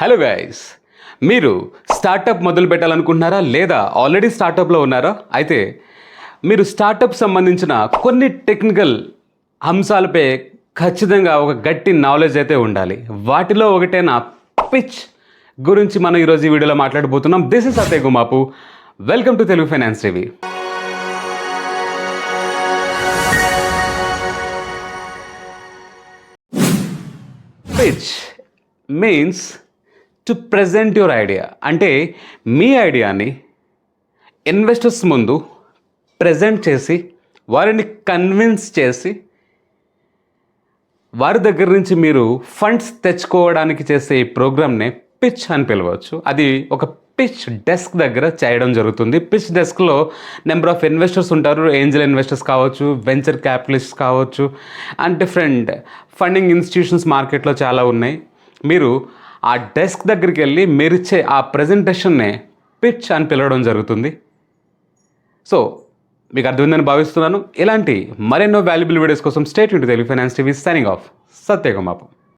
Hello guys, మీరు startup మొదలు పెట్టాలనుకుంటున్నారా లేదా ఆల్రెడీ స్టార్టప్లో ఉన్నారా? అయితే మీరు స్టార్టప్ సంబంధించిన కొన్ని టెక్నికల్ అంశాలపై ఖచ్చితంగా ఒక గట్టి నాలెడ్జ్ అయితే ఉండాలి. వాటిలో ఒకటైన పిచ్ గురించి మనం ఈరోజు ఈ వీడియోలో మాట్లాడబోతున్నాం. This is Satya Gumapu. Welcome to Telugu finance TV. Pitch means to present your idea. అంటే మీ ఐడియాని ఇన్వెస్టర్స్ ముందు ప్రజెంట్ చేసి వారిని కన్విన్స్ చేసి వారి దగ్గర నుంచి మీరు ఫండ్స్ తెచ్చుకోవడానికి చేసే ఈ ప్రోగ్రామ్నే పిచ్ అని పిలవచ్చు. అది ఒక పిచ్ డెస్క్ దగ్గర చేయడం జరుగుతుంది. పిచ్ డెస్క్లో నెంబర్ ఆఫ్ ఇన్వెస్టర్స్ ఉంటారు. ఏంజల్ ఇన్వెస్టర్స్ కావచ్చు, వెంచర్ క్యాపిటలిస్ట్ కావచ్చు, అండ్ డిఫరెంట్ ఫండింగ్ ఇన్స్టిట్యూషన్స్ మార్కెట్లో చాలా ఉన్నాయి. మీరు ఆ డెస్క్ దగ్గరికి వెళ్ళి మీరిచ్చే ఆ ప్రజెంటేషన్నే పిచ్ అని పిలవడం జరుగుతుంది. సో మీకు అర్థమైందని భావిస్తున్నాను. ఇలాంటి మరెన్నో వాల్యుబుల్ వీడియోస్ కోసం stay tune to Telugu finance TV. Signing off, Satya Gumapu.